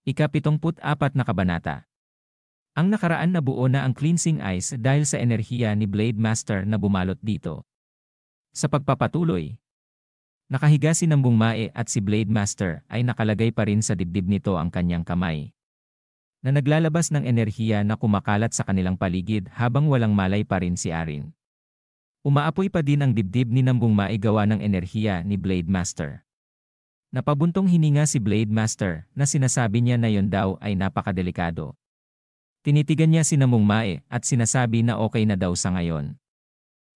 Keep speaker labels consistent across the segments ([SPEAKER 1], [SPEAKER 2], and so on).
[SPEAKER 1] Ika-74 na kabanata. Ang nakaraan na buo na ang cleansing ice dahil sa enerhiya ni Blade Master na bumalot dito. Sa pagpapatuloy, nakahiga si Nambung Mae at si Blade Master ay nakalagay pa rin sa dibdib nito ang kanyang kamay, na naglalabas ng enerhiya na kumakalat sa kanilang paligid habang walang malay pa rin si Arin. Umaapoy pa din ang dibdib ni Nambung Mae gawa ng enerhiya ni Blade Master. Napabuntong hininga si Blade Master na sinasabi niya na yon daw ay napakadelikado. Tinitigan niya si Nambung Mae at sinasabi na okay na daw sa ngayon.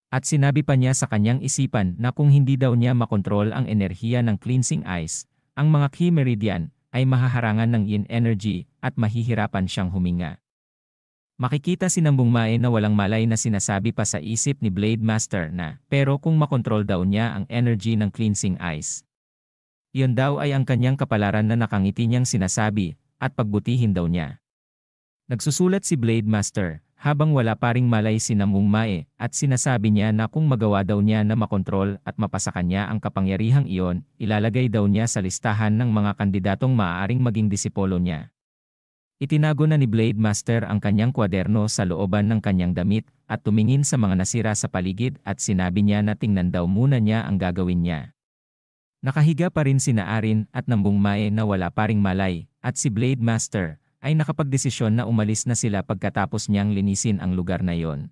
[SPEAKER 1] At sinabi pa niya sa kanyang isipan na kung hindi daw niya makontrol ang enerhiya ng cleansing ice, ang mga Ki Meridian ay mahaharangan ng yin energy at mahihirapan siyang huminga. Makikita si Nambung Mae na walang malay na sinasabi pa sa isip ni Blade Master na pero kung makontrol daw niya ang energy ng cleansing ice, iyon daw ay ang kanyang kapalaran na nakangiti niyang sinasabi at pagbutihin daw niya. Nagsusulat si Blade Master habang wala pa ring malay si Nambung Mae at sinasabi niya na kung magawa daw niya na makontrol at mapasa kanya ang kapangyarihang iyon, ilalagay daw niya sa listahan ng mga kandidatong maaaring maging disipolo niya. Itinago na ni Blade Master ang kanyang kwaderno sa looban ng kanyang damit at tumingin sa mga nasira sa paligid at sinabi niya na tingnan daw muna niya ang gagawin niya. Nakahiga pa rin sina Arin at Nambung Mae na wala pa ring malay at si Blade Master ay nakapagdesisyon na umalis na sila pagkatapos niyang linisin ang lugar na yon.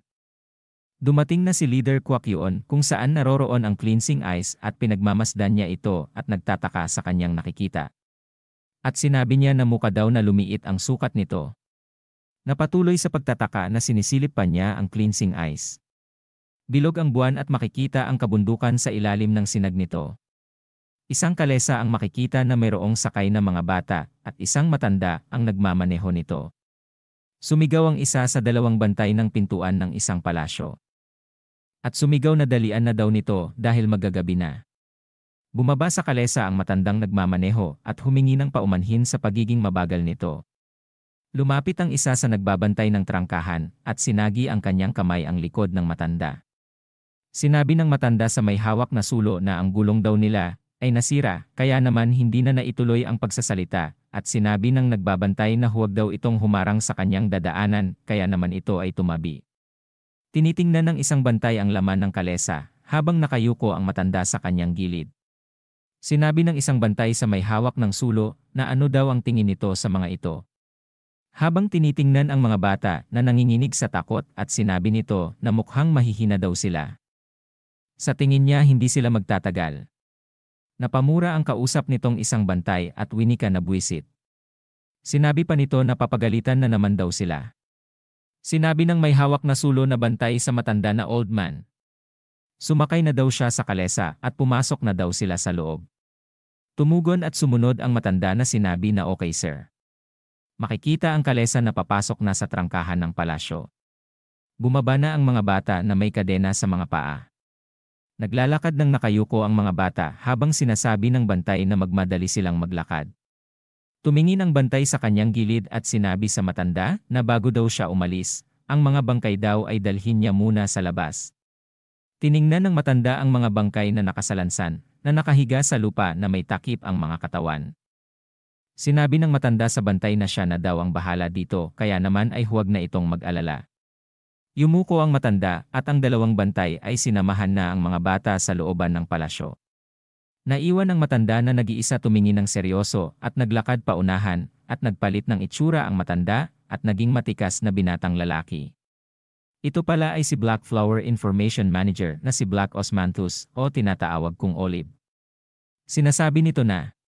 [SPEAKER 1] Dumating na si Leader Kwakyon kung saan naroroon ang cleansing ice at pinagmamasdan niya ito at nagtataka sa kanyang nakikita. At sinabi niya na mukha daw na lumiit ang sukat nito. Napatuloy sa pagtataka na sinisilip pa niya ang cleansing ice. Bilog ang buwan at makikita ang kabundukan sa ilalim ng sinag nito. Isang kalesa ang makikita na mayroong sakay na mga bata at isang matanda ang nagmamaneho nito. Sumigaw ang isa sa dalawang bantay ng pintuan ng isang palasyo. At sumigaw na dalian na daw nito dahil magagabi na. Bumaba sa kalesa ang matandang nagmamaneho at humingi ng paumanhin sa pagiging mabagal nito. Lumapit ang isa sa nagbabantay ng trangkahan at sinagi ang kanyang kamay ang likod ng matanda. Sinabi ng matanda sa may hawak na sulo na ang gulong daw nila ay nasira, kaya naman hindi na naituloy ang pagsasalita, at sinabi ng nagbabantay na huwag daw itong humarang sa kanyang dadaanan, kaya naman ito ay tumabi. Tinitingnan ng isang bantay ang laman ng kalesa, habang nakayuko ang matanda sa kanyang gilid. Sinabi ng isang bantay sa may hawak ng sulo na ano daw ang tingin nito sa mga ito. Habang tinitingnan ang mga bata na nanginginig sa takot at sinabi nito na mukhang mahihina daw sila. Sa tingin niya hindi sila magtatagal. Napamura ang kausap nitong isang bantay at winika na buwisit. Sinabi pa nito na papagalitan na naman daw sila. Sinabi ng may hawak na sulo na bantay sa matanda na old man. Sumakay na daw siya sa kalesa at pumasok na daw sila sa loob. Tumugon at sumunod ang matanda na sinabi na okay sir. Makikita ang kalesa na papasok na sa trangkahan ng palasyo. Bumaba na ang mga bata na may kadena sa mga paa. Naglalakad ng nakayuko ang mga bata habang sinasabi ng bantay na magmadali silang maglakad. Tumingin ang bantay sa kanyang gilid at sinabi sa matanda na bago daw siya umalis, ang mga bangkay daw ay dalhin niya muna sa labas. Tiningnan ng matanda ang mga bangkay na nakasalansan, na nakahiga sa lupa na may takip ang mga katawan. Sinabi ng matanda sa bantay na siya na daw ang bahala dito kaya naman ay huwag na itong mag-alala. Yumuko ang matanda at ang dalawang bantay ay sinamahan na ang mga bata sa looban ng palasyo. Naiwan ang matanda na nag-iisa tumingin ng seryoso at naglakad paunahan at nagpalit ng itsura ang matanda at naging matikas na binatang lalaki. Ito pala ay si Black Flower Information Manager na si Black Osmanthus o tinatawag kong Olive. Sinasabi nito na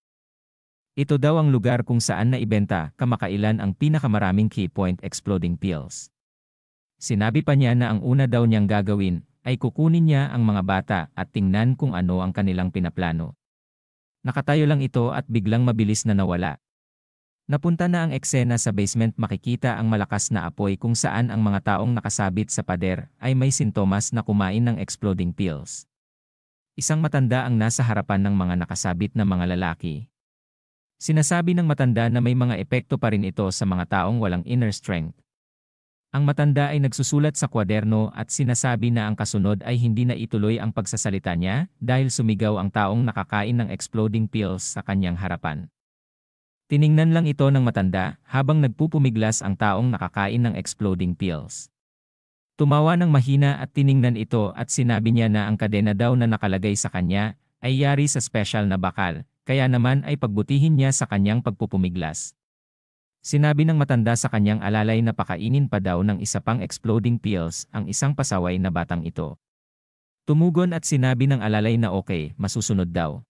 [SPEAKER 1] ito daw ang lugar kung saan naibenta kamakailan ang pinakamaraming key point exploding pills. Sinabi pa niya na ang una daw niyang gagawin ay kukunin niya ang mga bata at tingnan kung ano ang kanilang pinaplano. Nakatayo lang ito at biglang mabilis na nawala. Napunta na ang eksena sa basement, makikita ang malakas na apoy kung saan ang mga taong nakasabit sa pader ay may sintomas na kumain ng exploding pills. Isang matanda ang nasa harapan ng mga nakasabit na mga lalaki. Sinasabi ng matanda na may mga epekto pa rin ito sa mga taong walang inner strength. Ang matanda ay nagsusulat sa kwaderno at sinasabi na ang kasunod ay hindi na ituloy ang pagsasalita niya dahil sumigaw ang taong nakakain ng exploding pills sa kanyang harapan. Tiningnan lang ito ng matanda habang nagpupumiglas ang taong nakakain ng exploding pills. Tumawa ng mahina at tiningnan ito at sinabi niya na ang kadena daw na nakalagay sa kanya ay yari sa special na bakal, kaya naman ay pagbutihin niya sa kanyang pagpupumiglas. Sinabi ng matanda sa kanyang alalay na pakainin pa daw ng isa pang exploding pills ang isang pasaway na batang ito. Tumugon at sinabi ng alalay na okay, masusunod daw.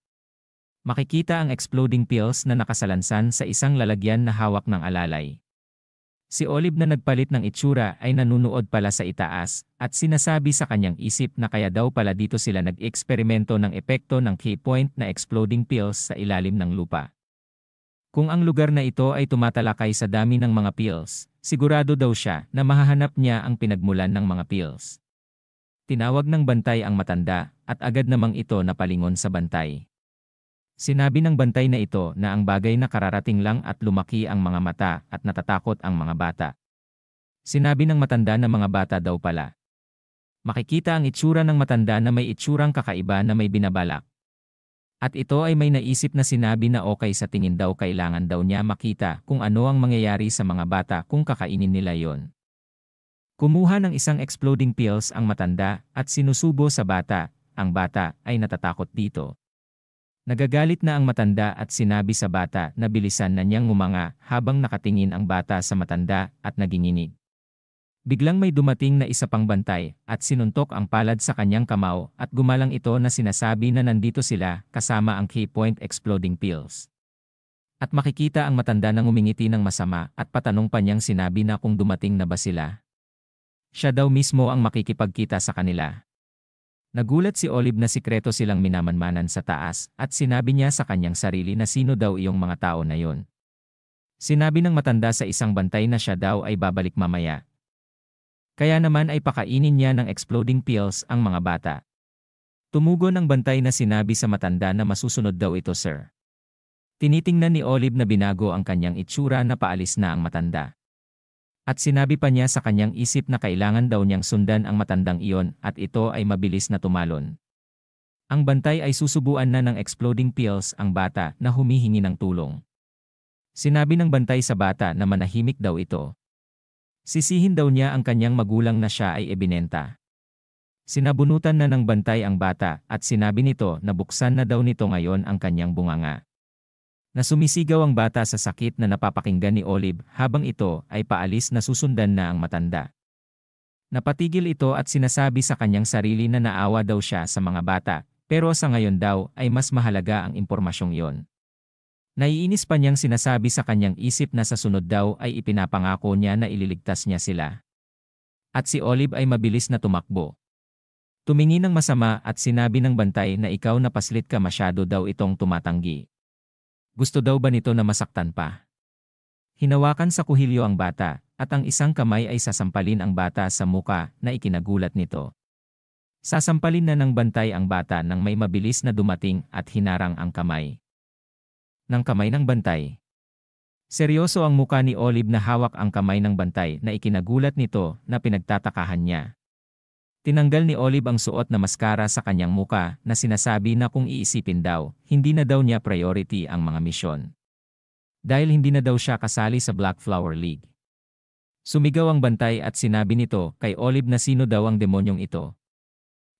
[SPEAKER 1] Makikita ang exploding pills na nakasalansan sa isang lalagyan na hawak ng alalay. Si Olive na nagpalit ng itsura ay nanunood pala sa itaas at sinasabi sa kanyang isip na kaya daw pala dito sila nag-eksperimento ng epekto ng key point na exploding pills sa ilalim ng lupa. Kung ang lugar na ito ay tumatalakay sa dami ng mga pills, sigurado daw siya na mahahanap niya ang pinagmulan ng mga pills. Tinawag ng bantay ang matanda at agad namang ito napalingon sa bantay. Sinabi ng bantay na ito na ang bagay na kararating lang at lumaki ang mga mata at natatakot ang mga bata. Sinabi ng matanda na mga bata daw pala. Makikita ang itsura ng matanda na may itsurang kakaiba na may binabalak. At ito ay may naisip na sinabi na okay sa tingin daw kailangan daw niya makita kung ano ang mangyayari sa mga bata kung kakainin nila yon. Kumuha ng isang exploding pills ang matanda at sinusubo sa bata, ang bata ay natatakot dito. Nagagalit na ang matanda at sinabi sa bata na bilisan na niyang ngumanga habang nakatingin ang bata sa matanda at naginginig. Biglang may dumating na isa pang bantay at sinuntok ang palad sa kanyang kamao at gumalang ito na sinasabi na nandito sila kasama ang key point exploding pills. At makikita ang matanda na ngumingiti ng masama at patanong pa niyang sinabi na kung dumating na ba sila. Siya daw mismo ang makikipagkita sa kanila. Nagulat si Olive na sikreto silang minamanmanan sa taas at sinabi niya sa kanyang sarili na sino daw iyong mga tao na yon. Sinabi ng matanda sa isang bantay na siya daw ay babalik mamaya. Kaya naman ay pakainin niya ng exploding pills ang mga bata. Tumugon ang bantay na sinabi sa matanda na masusunod daw ito, sir. Tinitingnan ni Olive na binago ang kanyang itsura na paalis na ang matanda. At sinabi pa niya sa kanyang isip na kailangan daw niyang sundan ang matandang iyon at ito ay mabilis na tumalon. Ang bantay ay susubuan na ng exploding pills ang bata na humihingi ng tulong. Sinabi ng bantay sa bata na manahimik daw ito. Sisihin daw niya ang kanyang magulang na siya ay ebinenta. Sinabunutan na ng bantay ang bata at sinabi nito na buksan na daw nito ngayon ang kanyang bunganga. Na sumisigaw ang bata sa sakit na napapakinggan ni Olive habang ito ay paalis na susundan na ang matanda. Napatigil ito at sinasabi sa kanyang sarili na naawa daw siya sa mga bata, pero sa ngayon daw ay mas mahalaga ang impormasyong iyon. Naiinis pa niyang sinasabi sa kanyang isip na sa sunod daw ay ipinapangako niya na ililigtas niya sila. At si Olive ay mabilis na tumakbo. Tumingin ng masama at sinabi ng bantay na ikaw na paslit ka masyado daw itong tumatanggi. Gusto daw ba nito na masaktan pa? Hinawakan sa kuhilyo ang bata, at ang isang kamay ay sasampalin ang bata sa muka na ikinagulat nito. Sasampalin na ng bantay ang bata nang may mabilis na dumating at hinarang ang kamay. Ng kamay ng bantay. Seryoso ang muka ni Olive na hawak ang kamay ng bantay na ikinagulat nito na pinagtatakahan niya. Tinanggal ni Olive ang suot na maskara sa kanyang muka na sinasabi na kung iisipin daw, hindi na daw niya priority ang mga misyon. Dahil hindi na daw siya kasali sa Black Flower League. Sumigaw ang bantay at sinabi nito kay Olive na sino daw ang demonyong ito.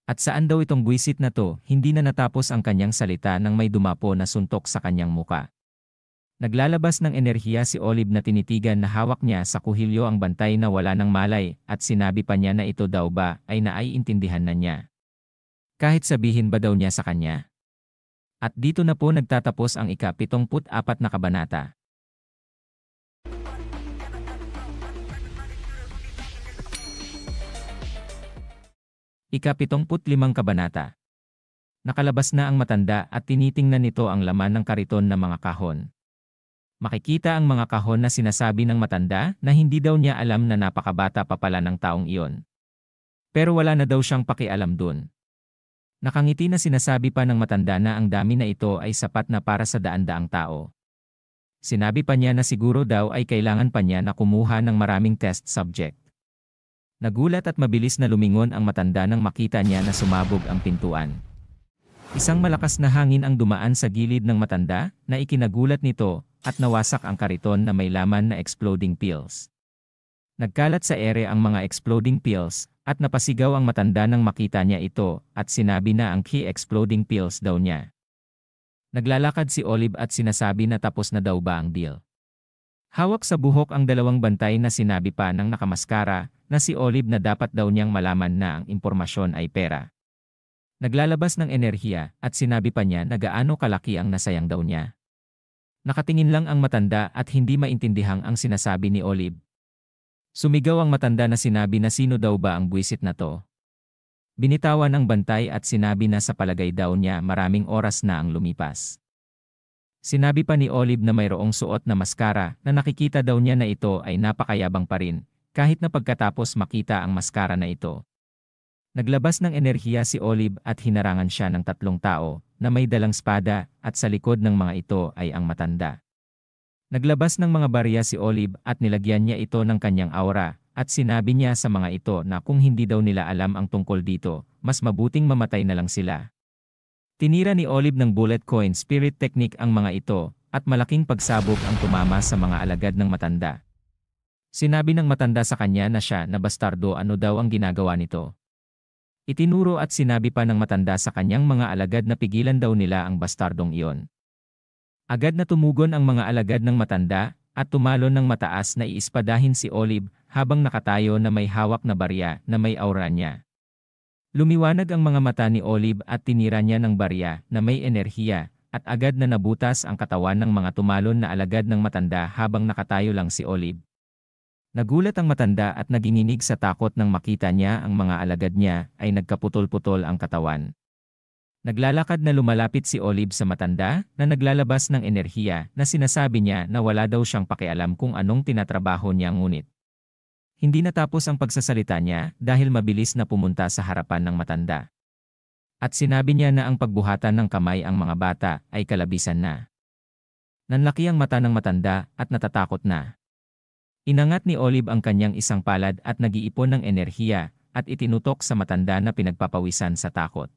[SPEAKER 1] At saan daw itong buwisit na to, hindi na natapos ang kanyang salita nang may dumapo na suntok sa kanyang muka. Naglalabas ng enerhiya si Olive na tinitigan na hawak niya sa kuhilyo ang bantay na wala ng malay at sinabi pa niya na ito daw ba ay naiintindihan na niya. Kahit sabihin ba daw niya sa kanya? At dito na po nagtatapos ang ika-74 na kabanata. Ika-75 kabanata. Nakalabas na ang matanda at tinitingnan nito ang laman ng kariton na mga kahon. Makikita ang mga kahon na sinasabi ng matanda na hindi daw niya alam na napakabata pa pala ng taong iyon. Pero wala na daw siyang pakialam dun. Nakangiti na sinasabi pa ng matanda na ang dami na ito ay sapat na para sa daan-daang tao. Sinabi pa niya na siguro daw ay kailangan pa niya na kumuha ng maraming test subject. Nagulat at mabilis na lumingon ang matanda nang makita niya na sumabog ang pintuan. Isang malakas na hangin ang dumaan sa gilid ng matanda na ikinagulat nito at nawasak ang kariton na may laman na exploding pills. Nagkalat sa ere ang mga exploding pills, at napasigaw ang matanda nang makita niya ito, at sinabi na ang key exploding pills daw niya. Naglalakad si Olive at sinasabi na tapos na daw ba ang deal. Hawak sa buhok ang dalawang bantay na sinabi pa ng nakamaskara na si Olive na dapat daw niyang malaman na ang impormasyon ay pera. Naglalabas ng enerhiya at sinabi pa niya na gaano kalaki ang nasayang daw niya. Nakatingin lang ang matanda at hindi maintindihang ang sinasabi ni Olive. Sumigaw ang matanda na sinabi na sino daw ba ang buwisit na to. Binitawan ang bantay at sinabi na sa palagay daw niya maraming oras na ang lumipas. Sinabi pa ni Olive na mayroong suot na maskara na nakikita daw niya na ito ay napakayabang pa rin, kahit na pagkatapos makita ang maskara na ito. Naglabas ng enerhiya si Olive at hinarangan siya ng 3 tao na may dalang espada at sa likod ng mga ito ay ang matanda. Naglabas ng mga barya si Olive at nilagyan niya ito ng kanyang aura at sinabi niya sa mga ito na kung hindi daw nila alam ang tungkol dito, mas mabuting mamatay na lang sila. Tinira ni Olive ng bullet coin spirit technique ang mga ito at malaking pagsabog ang tumama sa mga alagad ng matanda. Sinabi ng matanda sa kanya na siya na bastardo ano daw ang ginagawa nito. Itinuro at sinabi pa ng matanda sa kanyang mga alagad na pigilan daw nila ang bastardong iyon. Agad na tumugon ang mga alagad ng matanda at tumalon ng mataas na iispadahin si Olive habang nakatayo na may hawak na barya na may aura niya. Lumiwanag ang mga mata ni Olive at tinira niya ng barya na may enerhiya at agad na nabutas ang katawan ng mga tumalon na alagad ng matanda habang nakatayo lang si Olive. Nagulat ang matanda at naginginig sa takot nang makita niya ang mga alagad niya ay nagkaputol-putol ang katawan. Naglalakad na lumalapit si Olive sa matanda na naglalabas ng enerhiya na sinasabi niya na wala daw siyang pakialam kung anong tinatrabaho niya ngunit. Hindi natapos ang pagsasalita niya dahil mabilis na pumunta sa harapan ng matanda. At sinabi niya na ang pagbuhatan ng kamay ang mga bata ay kalabisan na. Nanlaki ang mata ng matanda at natatakot na. Inangat ni Olive ang kanyang isang palad at nag-iipon ng enerhiya at itinutok sa matanda na pinagpapawisan sa takot.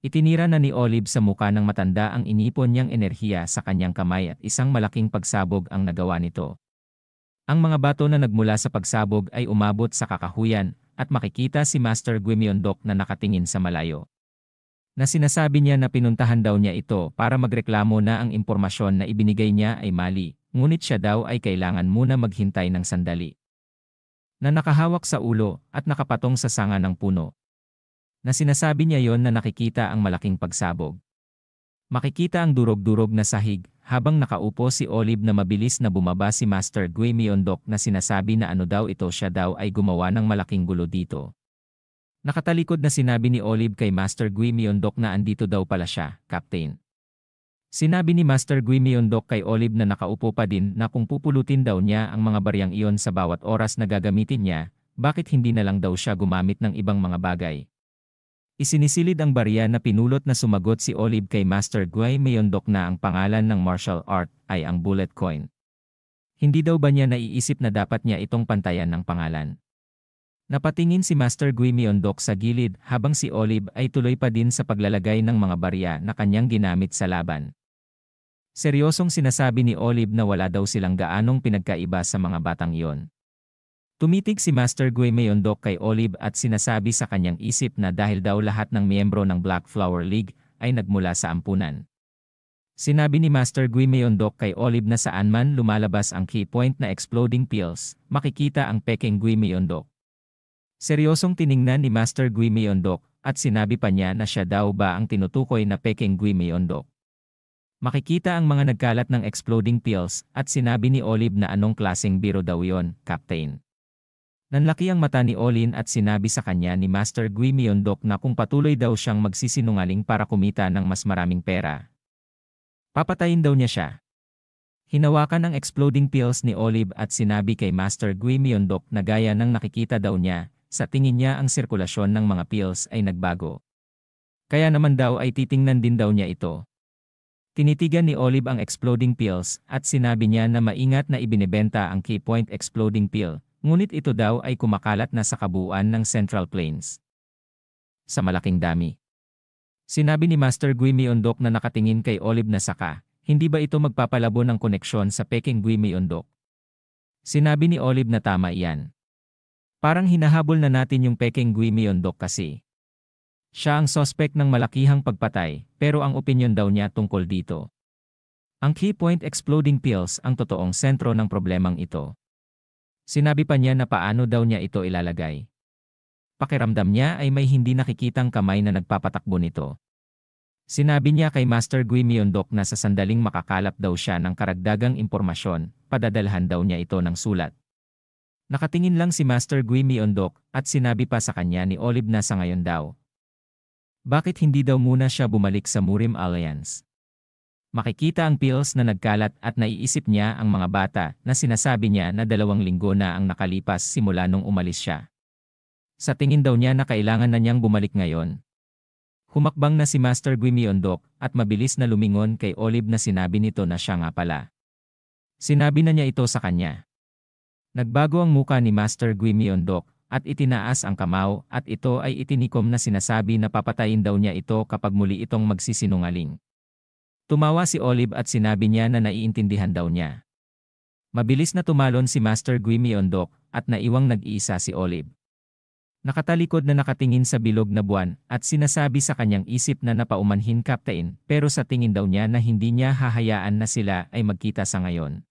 [SPEAKER 1] Itinira na ni Olive sa muka ng matanda ang inipon niyang enerhiya sa kanyang kamay at isang malaking pagsabog ang nagawa nito. Ang mga bato na nagmula sa pagsabog ay umabot sa kakahuyan at makikita si Master Guimyondok na nakatingin sa malayo. Na sinasabi niya na pinuntahan daw niya ito para magreklamo na ang impormasyon na ibinigay niya ay mali, ngunit siya daw ay kailangan muna maghintay ng sandali. Na nakahawak sa ulo at nakapatong sa sanga ng puno. Na sinasabi niya yon na nakikita ang malaking pagsabog. Makikita ang durog-durog na sahig habang nakaupo si Olive na mabilis na bumaba si Master Guimyondok na sinasabi na ano daw ito siya daw ay gumawa ng malaking gulo dito. Nakatalikod na sinabi ni Olive kay Master Guimyondok na andito daw pala siya, Captain. Sinabi ni Master Guimyondok kay Olive na nakaupo pa din na kung pupulutin daw niya ang mga baryang iyon sa bawat oras na gagamitin niya, bakit hindi na lang daw siya gumamit ng ibang mga bagay. Isinisilid ang barya na pinulot na sumagot si Olive kay Master Guimyondok na ang pangalan ng martial art ay ang bullet coin. Hindi daw ba niya naiisip na dapat niya itong pantayan ng pangalan? Napatingin si Master Guimyondok sa gilid habang si Olive ay tuloy pa din sa paglalagay ng mga barya na kanyang ginamit sa laban. Seryosong sinasabi ni Olive na wala daw silang gaanong pinagkaiba sa mga batang iyon. Tumitig si Master Guimyondok kay Olive at sinasabi sa kanyang isip na dahil daw lahat ng miyembro ng Black Flower League ay nagmula sa ampunan. Sinabi ni Master Guimyondok kay Olive na saan man lumalabas ang key point na exploding pills, makikita ang peking Guimyondok. Seryosong tiningnan ni Master Guimyondok at sinabi pa niya na siya daw ba ang tinutukoy na peking Guimyondok. Makikita ang mga nagkalat ng exploding pills at sinabi ni Olive na anong klaseng biro daw yon, Captain. Nanlaki ang mata ni Olin at sinabi sa kanya ni Master Guimyondok na kung patuloy daw siyang magsisinungaling para kumita ng mas maraming pera, papatayin daw niya siya. Hinawakan ang exploding pills ni Olive at sinabi kay Master Guimyondok na gaya ng nakikita daw niya, sa tingin niya ang sirkulasyon ng mga pills ay nagbago. Kaya naman daw ay titingnan din daw niya ito. Tinitigan ni Olive ang exploding pills at sinabi niya na maingat na ibinebenta ang key point exploding pill. Ngunit ito daw ay kumakalat na sa kabuuan ng Central Plains. Sa malaking dami. Sinabi ni Master Guimyondok na nakatingin kay Olive na saka, Hindi ba ito magpapalabo ng koneksyon sa Peking Gui Myeondok? Sinabi ni Olive na tama iyan. Parang hinahabol na natin yung Peking Gui Myeondok kasi. Siya ang sospek ng malakihang pagpatay, pero ang opinyon daw niya tungkol dito. Ang key point exploding pills ang totoong sentro ng problemang ito. Sinabi pa niya na paano daw niya ito ilalagay. Pakiramdam niya ay may hindi nakikitang kamay na nagpapatakbo nito. Sinabi niya kay Master Gui Myeondok na sa sandaling makakalap daw siya ng karagdagang impormasyon, padadalhan daw niya ito ng sulat. Nakatingin lang si Master Gui Myeondok at sinabi pa sa kanya ni Olive na sa ngayon daw. Bakit hindi daw muna siya bumalik sa Murim Alliance? Makikita ang pills na nagkalat at naiisip niya ang mga bata na sinasabi niya na 2 linggo na ang nakalipas simula nung umalis siya. Sa tingin daw niya na kailangan na niyang bumalik ngayon. Humakbang na si Master Gui Myeondok at mabilis na lumingon kay Olive na sinabi nito na siya nga pala. Sinabi na niya ito sa kanya. Nagbago ang muka ni Master Gui Myeondok at itinaas ang kamao at ito ay itinikom na sinasabi na papatayin daw niya ito kapag muli itong magsisinungaling. Tumawa si Olive at sinabi niya na naiintindihan daw niya. Mabilis na tumalon si Master Gui Myeondok at naiwang nag-iisa si Olive. Nakatalikod na nakatingin sa bilog na buwan at sinasabi sa kanyang isip na napaumanhin Captain pero sa tingin daw niya na hindi niya hahayaan na sila ay magkita sa ngayon.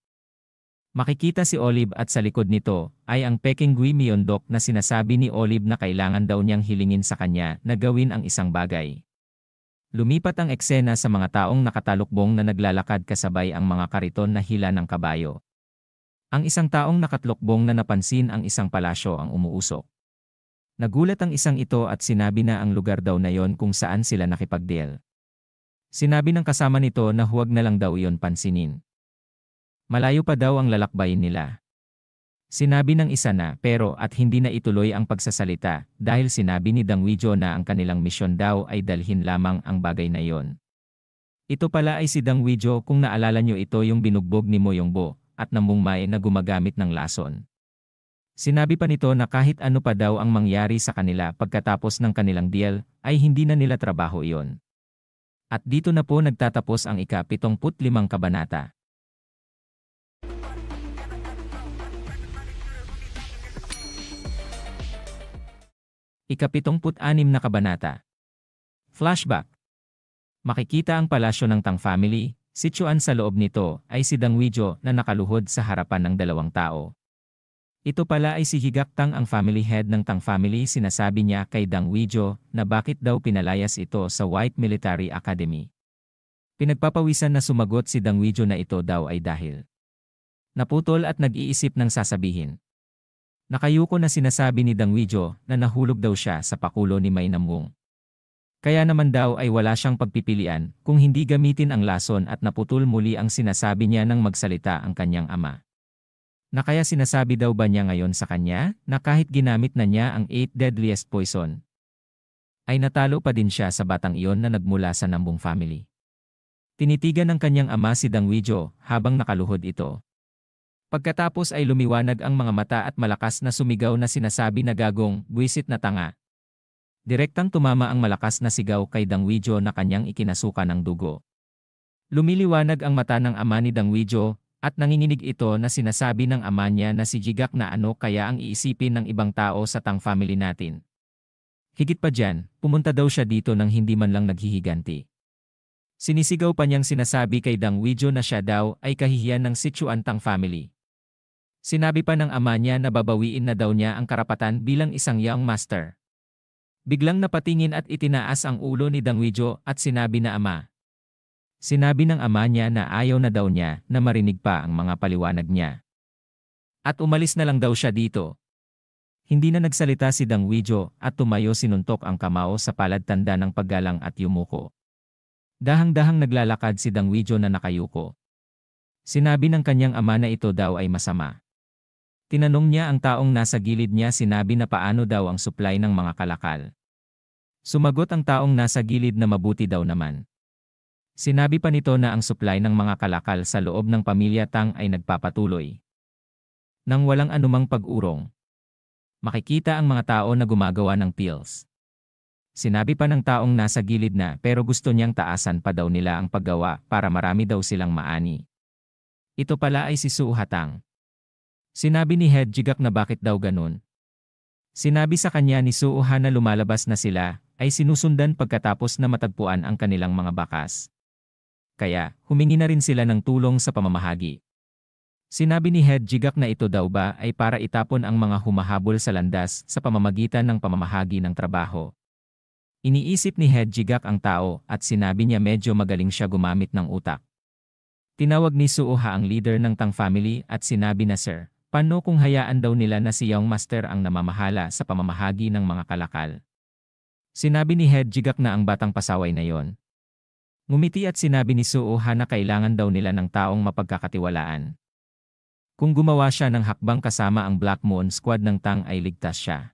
[SPEAKER 1] Makikita si Olive at sa likod nito ay ang Peking Gui Myeondok na sinasabi ni Olive na kailangan daw niyang hilingin sa kanya na gawin ang isang bagay. Lumipat ang eksena sa mga taong nakatalukbong na naglalakad kasabay ang mga kariton na hila ng kabayo. Ang isang taong nakatlukbong na napansin ang isang palasyo ang umuusok. Nagulat ang isang ito at sinabi na ang lugar daw na yon kung saan sila nakipagdeal. Sinabi ng kasama nito na huwag na lang daw iyon pansinin. Malayo pa daw ang lalakbayin nila. Sinabi ng isa na pero at hindi na ituloy ang pagsasalita dahil sinabi ni Dang Weijo na ang kanilang misyon daw ay dalhin lamang ang bagay na iyon. Ito pala ay si Dang Weijo kung naalala nyo ito yung binugbog ni Mo Yongbo at Namungmay na gumagamit ng lason. Sinabi pa nito na kahit ano pa daw ang mangyari sa kanila pagkatapos ng kanilang deal, ay hindi na nila trabaho iyon. At dito na po nagtatapos ang ika-75 kabanata. Ika-76 na kabanata. Flashback. Makikita ang palasyo ng Tang family, sitwaan sa loob nito ay si Dang Weijo na nakaluhod sa harapan ng 2 tao. Ito pala ay si Higak Tang ang family head ng Tang family. Sinasabi niya kay Dang Weijo na bakit daw pinalayas ito sa White Military Academy. Pinagpapawisan na sumagot si Dang Weijo na ito daw ay dahil naputol at nag-iisip ng sasabihin. Nakayuko na sinasabi ni Dang Weijo na nahulog daw siya sa pakulo ni Mai Namgung. Kaya naman daw ay wala siyang pagpipilian kung hindi gamitin ang lason at naputol muli ang sinasabi niya nang magsalita ang kanyang ama. Na kaya sinasabi daw ba niya ngayon sa kanya na kahit ginamit na niya ang 8 deadliest poison, ay natalo pa din siya sa batang iyon na nagmula sa Namgung family. Tinitigan ng kanyang ama si Dang Weijo habang nakaluhod ito. Pagkatapos ay lumiwanag ang mga mata at malakas na sumigaw na sinasabi na gagong, buwisit na tanga. Direktang tumama ang malakas na sigaw kay Dang Weijo na kanyang ikinasuka ng dugo. Lumiliwanag ang mata ng ama ni Dang Weijo at nanginginig ito na sinasabi ng ama niya na si Jigak na ano kaya ang iisipin ng ibang tao sa Tang family natin. Higit pa dyan, pumunta daw siya dito nang hindi man lang naghihiganti. Sinisigaw pa niyang sinasabi kay Dang Weijo na siya daw ay kahihiyan ng Sichuan Tang family. Sinabi pa ng ama niya na babawiin na daw niya ang karapatan bilang isang young master. Biglang napatingin at itinaas ang ulo ni Dang Weijo at sinabi na ama. Sinabi ng ama niya na ayaw na daw niya na marinig pa ang mga paliwanag niya. At umalis na lang daw siya dito. Hindi na nagsalita si Dang Weijo at tumayo sinuntok ang kamao sa palad tanda ng paggalang at yumuko. Dahang-dahang naglalakad si Dang Weijo na nakayuko. Sinabi ng kanyang ama na ito daw ay masama. Tinanong niya ang taong nasa gilid niya sinabi na paano daw ang supply ng mga kalakal. Sumagot ang taong nasa gilid na mabuti daw naman. Sinabi pa nito na ang supply ng mga kalakal sa loob ng pamilya Tang ay nagpapatuloy. Nang walang anumang pag-urong. Makikita ang mga tao na gumagawa ng pills. Sinabi pa ng taong nasa gilid na pero gusto niyang taasan pa daw nila ang paggawa para marami daw silang maani. Ito pala ay si Suuhatang. Sinabi ni Head Jigak na bakit daw ganun. Sinabi sa kanya ni Suuha na lumalabas na sila ay sinusundan pagkatapos na matagpuan ang kanilang mga bakas. Kaya humingi na rin sila ng tulong sa pamamahagi. Sinabi ni Head Jigak na ito daw ba ay para itapon ang mga humahabol sa landas sa pamamagitan ng pamamahagi ng trabaho. Iniisip ni Head Jigak ang tao at sinabi niya medyo magaling siya gumamit ng utak. Tinawag ni Suuha ang leader ng Tang family at sinabi na Sir, paano kung hayaan daw nila na si Young Master ang namamahala sa pamamahagi ng mga kalakal? Sinabi ni Head Jigak na ang batang pasaway na yon. Ngumiti at sinabi ni Suuha na kailangan daw nila ng taong mapagkakatiwalaan. Kung gumawa siya ng hakbang kasama ang Black Moon Squad ng Tang ay ligtas siya.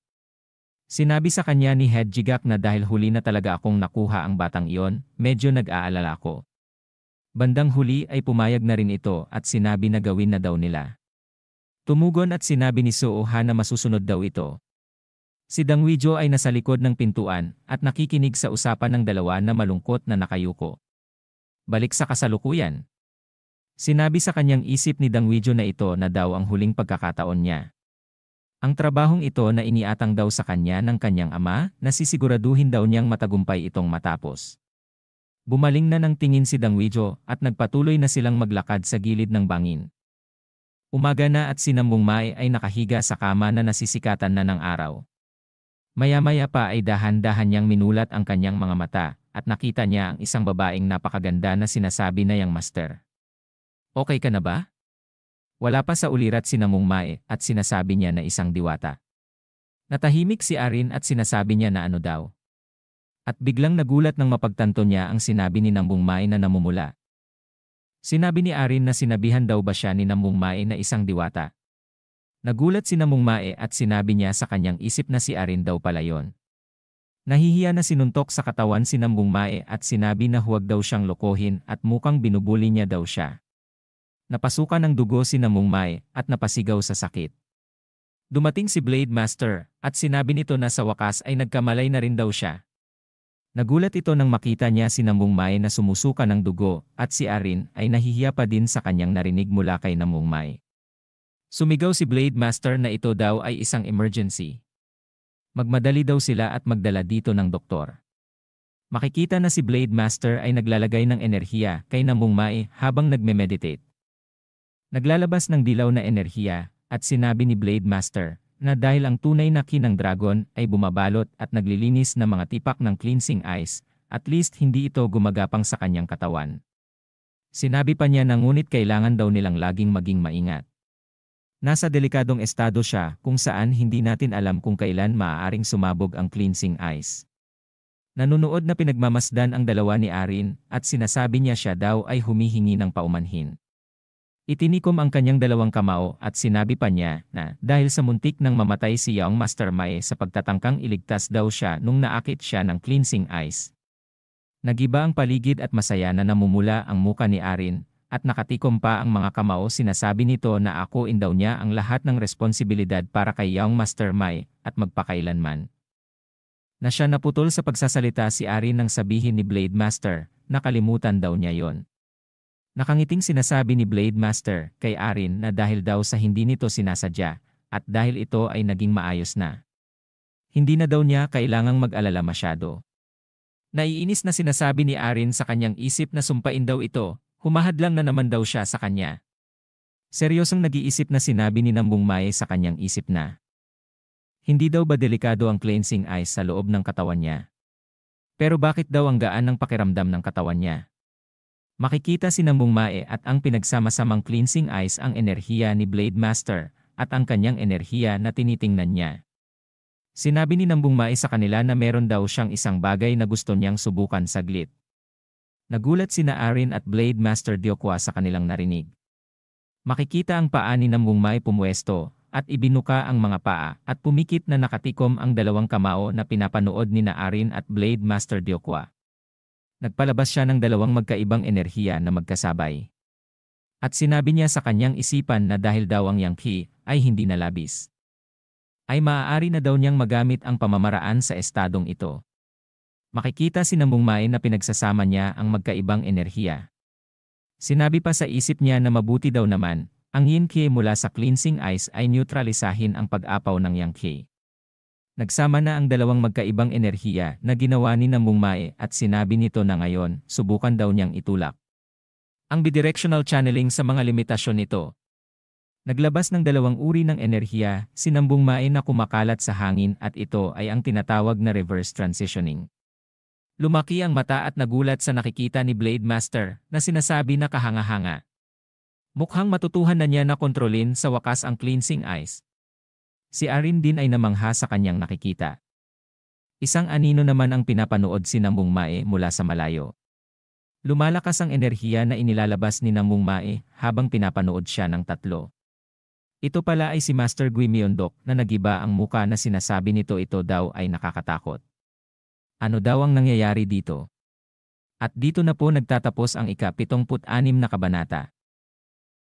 [SPEAKER 1] Sinabi sa kanya ni Head Jigak na dahil huli na talaga akong nakuha ang batang iyon, medyo nag-aalala ko. Bandang huli ay pumayag na rin ito at sinabi na gawin na daw nila. Tumugon at sinabi ni Suuha na masusunod daw ito. Si Dang Weijo ay nasa likod ng pintuan at nakikinig sa usapan ng dalawa na malungkot na nakayuko. Balik sa kasalukuyan. Sinabi sa kanyang isip ni Dang Weijo na ito na daw ang huling pagkakataon niya. Ang trabahong ito na iniatang daw sa kanya ng kanyang ama na sisiguraduhin daw niyang matagumpay itong matapos. Bumaling na ng tingin si Dang Weijo at nagpatuloy na silang maglakad sa gilid ng bangin. Umaga na at si Namong Mae ay nakahiga sa kama na nasisikatan na ng araw. Maya-maya pa ay dahan-dahan niyang minulat ang kanyang mga mata at nakita niya ang isang babaeng napakaganda na sinasabi na Yang Master. Okay ka na ba? Wala pa sa ulirat si Namong Mae at sinasabi niya na isang diwata. Natahimik si Arin at sinasabi niya na ano daw. At biglang nagulat nang mapagtanto niya ang sinabi ni Namong Mae na namumula. Sinabi ni Arin na sinabihan daw ba siya ni Namong Mae na isang diwata. Nagulat si Namong Mae at sinabi niya sa kanyang isip na si Arin daw pala yon. Nahihiya na sinuntok sa katawan si Namong Mae at sinabi na huwag daw siyang lokohin at mukhang binubuli niya daw siya. Napasukan ng dugo si Namong Mae at napasigaw sa sakit. Dumating si Blade Master at sinabi nito na sa wakas ay nagkamalay na rin daw siya. Nagulat ito nang makita niya si Namong Mae na sumusuka ng dugo at si Arin ay nahihiya pa din sa kanyang narinig mula kay Namong Mae. Sumigaw si Blade Master na ito daw ay isang emergency. Magmadali daw sila at magdala dito ng doktor. Makikita na si Blade Master ay naglalagay ng enerhiya kay Namong Mae habang nagme-meditate. Naglalabas ng dilaw na enerhiya at sinabi ni Blade Master na dahil ang tunay na ki ng dragon ay bumabalot at naglilinis ng mga tipak ng cleansing ice, at least hindi ito gumagapang sa kanyang katawan. Sinabi pa niya na ngunit kailangan daw nilang laging maging maingat. Nasa delikadong estado siya kung saan hindi natin alam kung kailan maaaring sumabog ang cleansing ice. Nanunood na pinagmamasdan ang dalawa ni Arin at sinasabi niya siya daw ay humihingi ng paumanhin. Itinikom ang kanyang dalawang kamao at sinabi pa niya na dahil sa muntik nang mamatay si Young Master Mae sa pagtatangkang iligtas daw siya nung naakit siya ng cleansing ice. Nagiba ang paligid at masaya na namumula ang muka ni Arin at nakatikom pa ang mga kamao. Sinasabi nito na akuin daw niya ang lahat ng responsibilidad para kay Young Master Mae at magpakailanman. Na siya naputol sa pagsasalita si Arin nang sabihin ni Blade Master, nakalimutan daw niya yon. Nakangiting sinasabi ni Blade Master kay Arin na dahil daw sa hindi nito sinasadya at dahil ito ay naging maayos na. Hindi na daw niya kailangang mag-alala masyado. Naiinis na sinasabi ni Arin sa kanyang isip na sumpain daw ito, humahadlang na naman daw siya sa kanya. Seryosong nag-iisip na sinabi ni Namong Mae sa kanyang isip na. Hindi daw ba delikado ang cleansing ice sa loob ng katawan niya? Pero bakit daw ang gaan ng pakiramdam ng katawan niya? Makikita si Namong Mae at ang pinagsama-samang cleansing ice ang enerhiya ni Blade Master at ang kanyang enerhiya na tinitingnan niya. Sinabi ni Namong Mae sa kanila na meron daw siyang isang bagay na gusto niyang subukan saglit. Nagulat sina Arin at Blade Master Diokwa sa kanilang narinig. Makikita ang paa ni Namong Mae pumuesto at ibinuka ang mga paa at pumikit na nakatikom ang dalawang kamao na pinapanood ni Arin at Blade Master Diokwa. Nagpalabas siya ng dalawang magkaibang enerhiya na magkasabay. At sinabi niya sa kanyang isipan na dahil daw ang Yang Qi ay hindi nalabis, ay maaari na daw niyang magamit ang pamamaraan sa estadong ito. Makikita si Nambung Mae na pinagsasama niya ang magkaibang enerhiya. Sinabi pa sa isip niya na mabuti daw naman, ang yin-ki mula sa cleansing ice ay neutralisahin ang pag-apaw ng yang-ki. Nagsama na ang dalawang magkaibang enerhiya na ginawa ni Nambung Mae at sinabi nito na ngayon, subukan daw niyang itulak ang bidirectional channeling sa mga limitasyon nito. Naglabas ng dalawang uri ng enerhiya, si Nambung Mae na kumakalat sa hangin at ito ay ang tinatawag na reverse transitioning. Lumaki ang mata at nagulat sa nakikita ni Blade Master na sinasabi na kahanga-hanga. Mukhang matutuhan na niya na kontrolin sa wakas ang cleansing ice. Si Arin din ay namangha sa kanyang nakikita. Isang anino naman ang pinapanood si Nambung Mae mula sa malayo. Lumalakas ang enerhiya na inilalabas ni Nambung Mae habang pinapanood siya ng tatlo. Ito pala ay si Master Gui Myeondok na nagiba ang muka na sinasabi nito ito daw ay nakakatakot. Ano daw ang nangyayari dito? At dito na po nagtatapos ang ika-76 na kabanata.